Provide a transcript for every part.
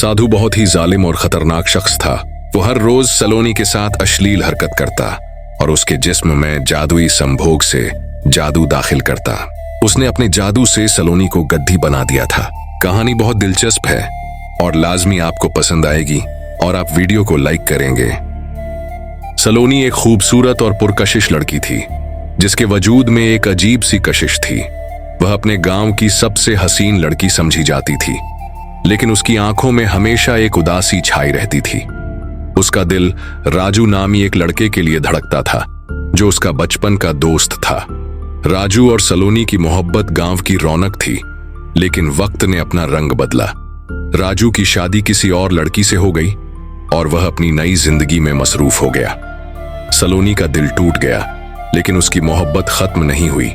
साधु बहुत ही जालिम और खतरनाक शख्स था। वो हर रोज सलोनी के साथ अश्लील हरकत करता और उसके जिस्म में जादुई संभोग से जादू दाखिल करता। उसने अपने जादू से सलोनी को गद्दी बना दिया था। कहानी बहुत दिलचस्प है और लाजमी आपको पसंद आएगी और आप वीडियो को लाइक करेंगे। सलोनी एक खूबसूरत और पुरकशिश लड़की थी जिसके वजूद में एक अजीब सी कशिश थी। वह अपने गांव की सबसे हसीन लड़की समझी जाती थी, लेकिन उसकी आंखों में हमेशा एक उदासी छाई रहती थी। उसका दिल राजू नामी एक लड़के के लिए धड़कता था जो उसका बचपन का दोस्त था। राजू और सलोनी की मोहब्बत गांव की रौनक थी, लेकिन वक्त ने अपना रंग बदला। राजू की शादी किसी और लड़की से हो गई और वह अपनी नई जिंदगी में मसरूफ हो गया। सलोनी का दिल टूट गया, लेकिन उसकी मोहब्बत खत्म नहीं हुई।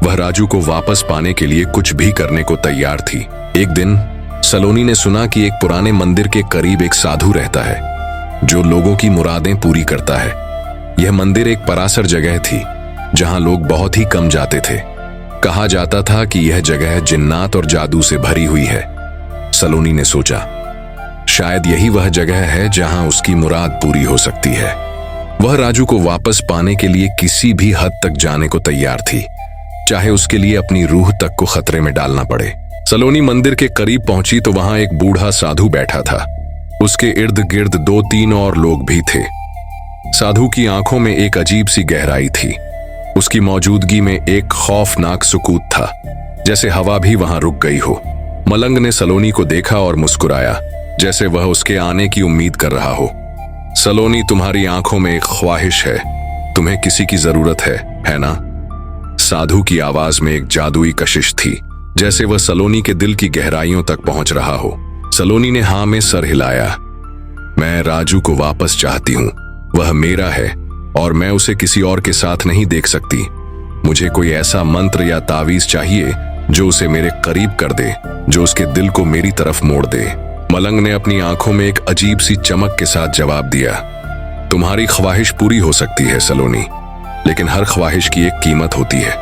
वह राजू को वापस पाने के लिए कुछ भी करने को तैयार थी। एक दिन सलोनी ने सुना कि एक पुराने मंदिर के करीब एक साधु रहता है जो लोगों की मुरादें पूरी करता है। यह मंदिर एक परासर जगह थी जहां लोग बहुत ही कम जाते थे। कहा जाता था कि यह जगह जिन्नात और जादू से भरी हुई है। सलोनी ने सोचा, शायद यही वह जगह है जहां उसकी मुराद पूरी हो सकती है। वह राजू को वापस पाने के लिए किसी भी हद तक जाने को तैयार थी, चाहे उसके लिए अपनी रूह तक को खतरे में डालना पड़े। सलोनी मंदिर के करीब पहुंची तो वहां एक बूढ़ा साधु बैठा था। उसके इर्द गिर्द 2-3 और लोग भी थे। साधु की आंखों में एक अजीब सी गहराई थी। उसकी मौजूदगी में एक खौफनाक सुकूत था, जैसे हवा भी वहां रुक गई हो। मलंग ने सलोनी को देखा और मुस्कुराया, जैसे वह उसके आने की उम्मीद कर रहा हो। सलोनी, तुम्हारी आंखों में एक ख्वाहिश है, तुम्हें किसी की जरूरत है ना? साधु की आवाज में एक जादुई कशिश थी, जैसे वह सलोनी के दिल की गहराइयों तक पहुंच रहा हो। सलोनी ने हाँ में सर हिलाया। मैं राजू को वापस चाहती हूँ, वह मेरा है और मैं उसे किसी और के साथ नहीं देख सकती। मुझे कोई ऐसा मंत्र या तावीज चाहिए जो उसे मेरे करीब कर दे, जो उसके दिल को मेरी तरफ मोड़ दे। मलंग ने अपनी आंखों में एक अजीब सी चमक के साथ जवाब दिया, तुम्हारी ख्वाहिश पूरी हो सकती है सलोनी, लेकिन हर ख्वाहिश की एक कीमत होती है।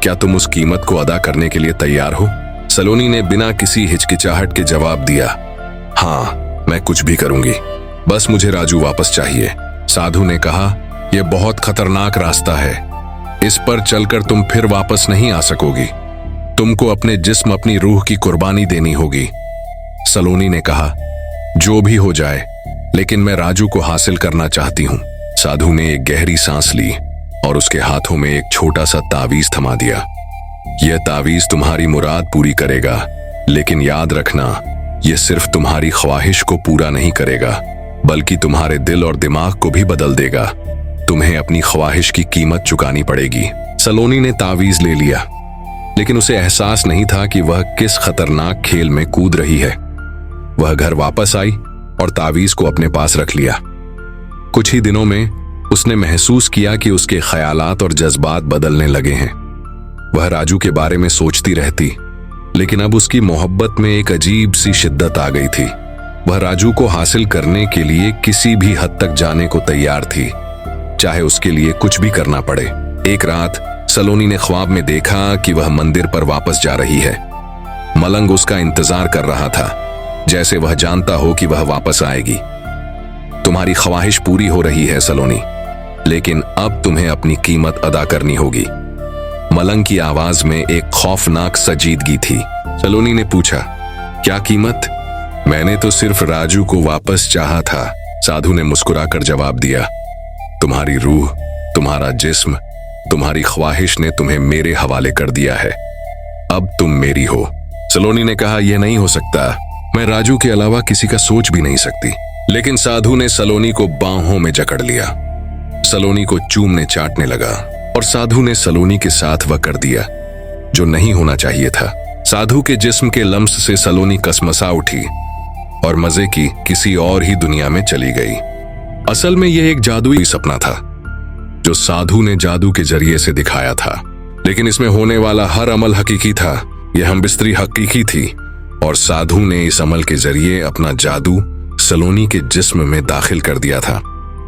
क्या तुम उस कीमत को अदा करने के लिए तैयार हो? सलोनी ने बिना किसी हिचकिचाहट के जवाब दिया, हाँ, मैं कुछ भी करूंगी, बस मुझे राजू वापस चाहिए। साधु ने कहा, यह बहुत खतरनाक रास्ता है, इस पर चलकर तुम फिर वापस नहीं आ सकोगी। तुमको अपने जिस्म, अपनी रूह की कुर्बानी देनी होगी। सलोनी ने कहा, जो भी हो जाए, लेकिन मैं राजू को हासिल करना चाहती हूँ। साधु ने एक गहरी सांस ली और उसके हाथों में एक छोटा सा तावीज थमा दिया। यह तावीज तुम्हारी मुराद पूरी करेगा, लेकिन याद रखना, यह सिर्फ तुम्हारी ख्वाहिश को पूरा नहीं करेगा, बल्कि तुम्हारे दिल और दिमाग को भी बदल देगा। तुम्हें अपनी ख्वाहिश की कीमत चुकानी पड़ेगी। सलोनी ने तावीज ले लिया, लेकिन उसे एहसास नहीं था कि वह किस खतरनाक खेल में कूद रही है। वह घर वापस आई और तावीज को अपने पास रख लिया। कुछ ही दिनों में उसने महसूस किया कि उसके ख्यालात और जज्बात बदलने लगे हैं। वह राजू के बारे में सोचती रहती, लेकिन अब उसकी मोहब्बत में एक अजीब सी शिद्दत आ गई थी। वह राजू को हासिल करने के लिए किसी भी हद तक जाने को तैयार थी, चाहे उसके लिए कुछ भी करना पड़े। एक रात सलोनी ने ख्वाब में देखा कि वह मंदिर पर वापस जा रही है। मलंग उसका इंतजार कर रहा था, जैसे वह जानता हो कि वह वापस आएगी। तुम्हारी ख्वाहिश पूरी हो रही है सलोनी, लेकिन अब तुम्हें अपनी कीमत अदा करनी होगी। मलंग की आवाज में एक खौफनाक संजीदगी थी। सलोनी ने पूछा, क्या कीमत? मैंने तो सिर्फ राजू को वापस चाहा था। साधु ने मुस्कुराकर जवाब दिया, तुम्हारी रूह, तुम्हारा जिस्म, तुम्हारी ख्वाहिश ने तुम्हें मेरे हवाले कर दिया है। अब तुम मेरी हो। सलोनी ने कहा, यह नहीं हो सकता, मैं राजू के अलावा किसी का सोच भी नहीं सकती। लेकिन साधु ने सलोनी को बाहों में जकड़ लिया। सलोनी को चूमने चाटने लगा और साधु ने सलोनी के साथ वह कर दिया जो नहीं होना चाहिए था। साधु के जिस्म के लम्स से सलोनी कसमसा उठी और मजे की किसी और ही दुनिया में चली गई। असल में यह एक जादुई सपना था जो साधु ने जादू के जरिए से दिखाया था, लेकिन इसमें होने वाला हर अमल हकीकी था। यह हमबिस्तरी हकीकी थी और साधु ने इस अमल के जरिए अपना जादू सलोनी के जिस्म में दाखिल कर दिया था।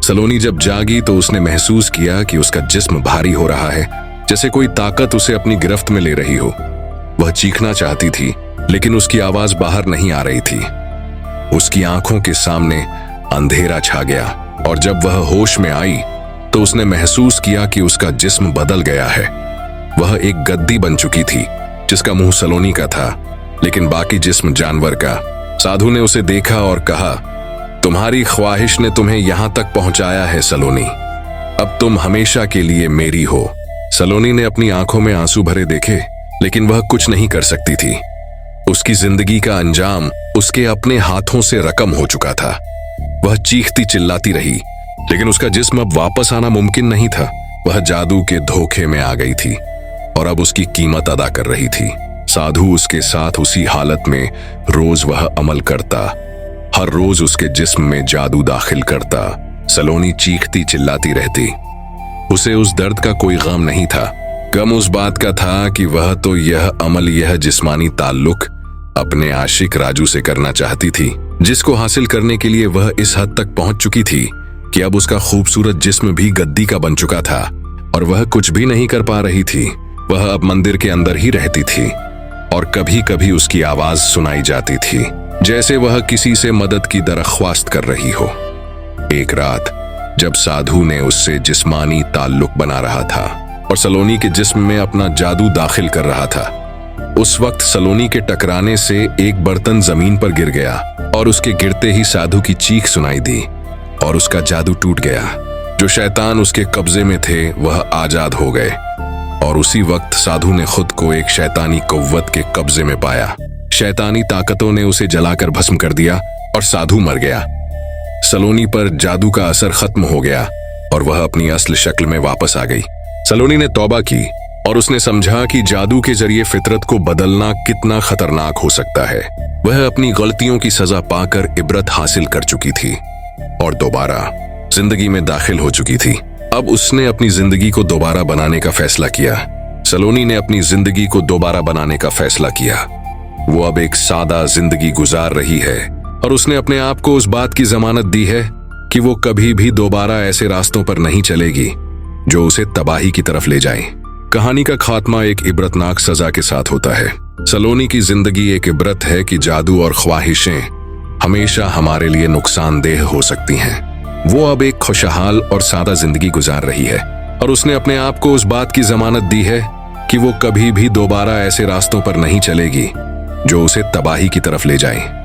सलोनी जब जागी तो उसने महसूस किया कि उसका जिस्म भारी हो रहा है, जैसे कोई ताकत उसे अपनी गिरफ्त में ले रही हो। वह चीखना चाहती थी, लेकिन उसकी आवाज बाहर नहीं आ रही थी। उसकी आंखों के सामने अंधेरा छा गया और जब वह होश में आई तो उसने महसूस किया कि उसका जिस्म बदल गया है। वह एक गद्दी बन चुकी थी जिसका मुंह सलोनी का था, लेकिन बाकी जिस्म जानवर का। साधु ने उसे देखा और कहा, तुम्हारी ख्वाहिश ने तुम्हें यहां तक पहुंचाया है सलोनी, अब तुम हमेशा के लिए मेरी हो। सलोनी ने अपनी आंखों में आंसू भरे देखे, लेकिन वह कुछ नहीं कर सकती थी। उसकी जिंदगी का अंजाम उसके अपने हाथों से रकम हो चुका था। वह चीखती चिल्लाती रही, लेकिन उसका जिस्म अब वापस आना मुमकिन नहीं था। वह जादू के धोखे में आ गई थी और अब उसकी कीमत अदा कर रही थी। साधु उसके साथ उसी हालत में रोज वह अमल करता, हर रोज उसके जिस्म में जादू दाखिल करता। सलोनी चीखती चिल्लाती रहती। उसे उस दर्द का कोई गम नहीं था। गम उस बात का था कि वह तो यह अमल, यह जिस्मानी ताल्लुक अपने आशिक राजू से करना चाहती थी, जिसको हासिल करने के लिए वह इस हद तक पहुंच चुकी थी कि अब उसका खूबसूरत जिस्म भी गद्दी का बन चुका था और वह कुछ भी नहीं कर पा रही थी। वह अब मंदिर के अंदर ही रहती थी और कभी कभी उसकी आवाज सुनाई जाती थी, जैसे वह किसी से मदद की दरख्वास्त कर रही हो। एक रात जब साधु ने उससे जिस्मानी ताल्लुक बना रहा था और सलोनी के जिस्म में अपना जादू दाखिल कर रहा था, उस वक्त सलोनी के टकराने से एक बर्तन जमीन पर गिर गया और उसके गिरते ही साधु की चीख सुनाई दी और उसका जादू टूट गया। जो शैतान उसके कब्जे में थे वह आजाद हो गए और उसी वक्त साधु ने खुद को एक शैतानी कुव्वत के कब्जे में पाया। शैतानी ताकतों ने उसे जलाकर भस्म कर दिया और साधु मर गया। सलोनी पर जादू का असर खत्म हो गया और वह अपनी असली शक्ल में वापस आ गई। सलोनी ने तौबा की और उसने समझा कि जादू के जरिए फितरत को बदलना कितना खतरनाक हो सकता है। वह अपनी गलतियों की सजा पाकर इबरत हासिल कर चुकी थी और दोबारा जिंदगी में दाखिल हो चुकी थी। अब उसने अपनी जिंदगी को दोबारा बनाने का फैसला किया। सलोनी ने अपनी जिंदगी को दोबारा बनाने का फैसला किया। वो अब एक सादा जिंदगी गुजार रही है और उसने अपने आप को उस बात की जमानत दी है कि वो कभी भी दोबारा ऐसे रास्तों पर नहीं चलेगी जो उसे तबाही की तरफ ले जाएं। कहानी का खात्मा एक इबरतनाक सजा के साथ होता है। सलोनी की जिंदगी एक इबरत है कि जादू और ख्वाहिशें हमेशा हमारे लिए नुकसानदेह हो सकती हैं। वो अब एक खुशहाल और सादा जिंदगी गुजार रही है और उसने अपने आप को उस बात की जमानत दी है कि वो कभी भी दोबारा ऐसे रास्तों पर नहीं चलेगी जो उसे तबाही की तरफ ले जाएं।